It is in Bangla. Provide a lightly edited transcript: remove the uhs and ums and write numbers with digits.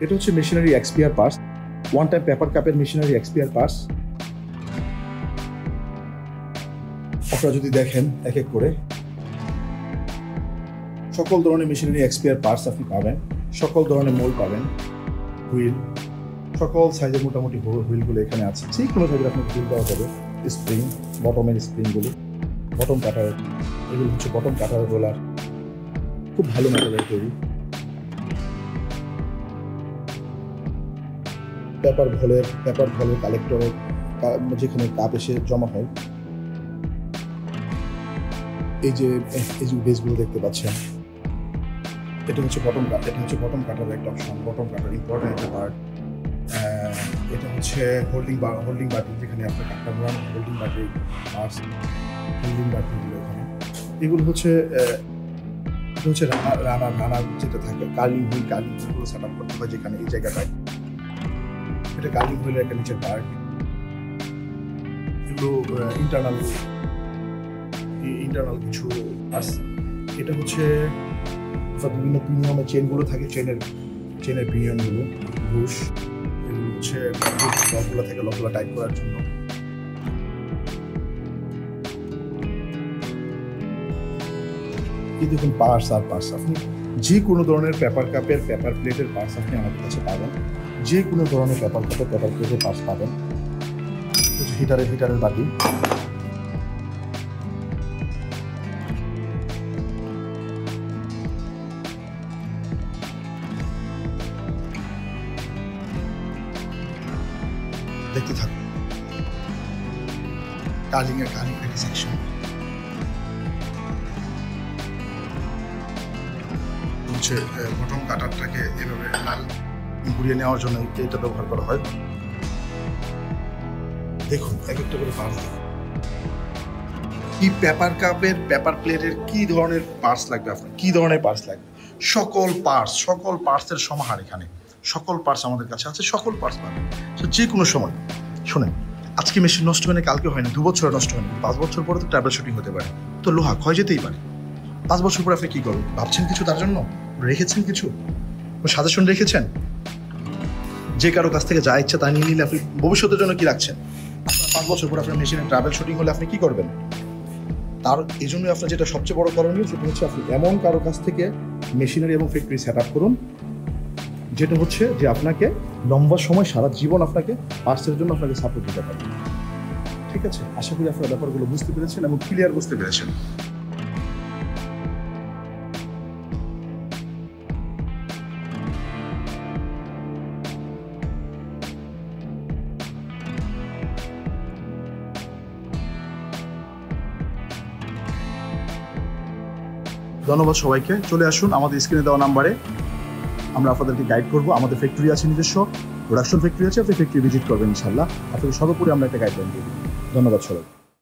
এটা হচ্ছে machinery XPR parts, one time paper কাপের মেশিনারি এক্সপিআর পার্টস। আপনারা যদি দেখেন এক এক করে সকল ধরনের মেশিনারি এক্সপিআর পার্টস আপনি পাবেন, সকল ধরনের মোল্ড পাবেন, হুইল সকল সাইজের মোটামুটি হুইলগুলো এখানে আছে, যে কোনো সাইজের আপনাকে হুইল দেওয়া যাবে। স্প্রিং, বটমের স্প্রিংগুলো, বটম কাটার, এগুলো হচ্ছে বটম কাটার রোলার, খুব ভালো ম্যাটেরিয়াল তৈরি। পেপার ভলের কালেক্টরের যেখানে কাপ এসে জমা হয়, এই যে বেসগুলো দেখতে পাচ্ছেন, এটা হচ্ছে বটম কাটার একটা অপশন। বটম কাটার ইম্পর্টেন্ট একটা পার্ট। এটা হচ্ছে হোল্ডিং বাটন, যেখানে আপনার কাপটা ঘোরান, হোল্ডিং বাটনগুলো এখানে। এগুলো হচ্ছে রানার যেটা থাকে, কার্লিং হুইলগুলো সেট আপ করতে হয় যেখানে এই জায়গাটায়। এটা কার্লিং হুইলের একটা নিচের পার্ট। এগুলো ইন্টারনাল কিছু পার্টস। এটা হচ্ছে বিভিন্ন প্রিমিয়ামের চেনগুলো থাকে, চেনের প্রিমিয়ামগুলো, বুশ, এগুলো হচ্ছে লকগুলো থাকে, লকগুলো টাইট করার জন্য। এই দেখুন পার্টস আর পার্টস, আপনি যে কোনো ধরনের পেপার কাপের, পেপার প্লেটের পার্টস আপনি আমাদের কাছে পাবেন। যে কোনো ধরনের পেপার কাপের, পেপার প্লেটের পার্টস পাবেন। হিটারের বাটি, দেখতে থাকুন। কার্লিং একটা সেকশন, হচ্ছে বটম কাটারটাকে এভাবে লাল ঘুরিয়ে নেওয়ার জন্য এটা ব্যবহার করা হয়। দেখুন এক একটা করে পার্টস দেখুন। কি পেপার কাপের, পেপার প্লেটের কি ধরনের পার্টস লাগবে আপনার, কি ধরনের পার্টস লাগবে, সকল পার্টসের সমাহার এখানে। সকল পার্টস আমাদের কাছে আছে, সকল পার্টস পাবেন যে কোনো সময়। শোনেন, আজকে মেশিন নষ্ট হয় না, কালকে হয় না, 2 বছর নষ্ট হয় না, 5 বছর পরে তো ট্রাবল শুটিং হতে পারে, তো লোহা ক্ষয় যেতেই পারে। 5 বছর পরে আপনি কি করবেন, ভাবছেন কিছু তার জন্য? রেখেছেন কিছু সাজেশন রেখেছেন? যে কারো কাছ থেকে যা ইচ্ছা তা নিয়ে নিলে আপনি ভবিষ্যতের জন্য কি রাখছেন? 5 বছর পর আপনার মেশিনে ট্রাভেল শুটিং হলে আপনি কি করবেন? তার এই জন্যই আপনার যেটা সবচেয়ে বড় করণীয়, সেটা হচ্ছে আপনি এমন কারো কাছ থেকে মেশিনারি এবং ফ্যাক্টরি সেট আপ করুন, যেটা হচ্ছে যে আপনাকে লম্বা সময়, সারা জীবন আপনাকে পার্টসের জন্য আপনাকে সাপোর্ট দিতে পারে। ঠিক আছে, আশা করি আপনারা ব্যাপারগুলো বুঝতে পেরেছেন এবং ক্লিয়ার বুঝতে পেরেছেন। ধন্যবাদ সবাইকে। চলে আসুন আমাদের স্ক্রিনে দেওয়া নাম্বারে, আমরা আপনাদেরকে গাইড করবো। আমাদের ফ্যাক্টরি আছে, নিজস্ব প্রোডাকশন ফ্যাক্টরি আছে, আপনি ফ্যাক্টরি ভিজিট করবেন ইনশাল্লাহ। আপনাকে সর্বোপরি আমরা একটা গাইডলাইন দিয়ে দিই। ধন্যবাদ সবাই।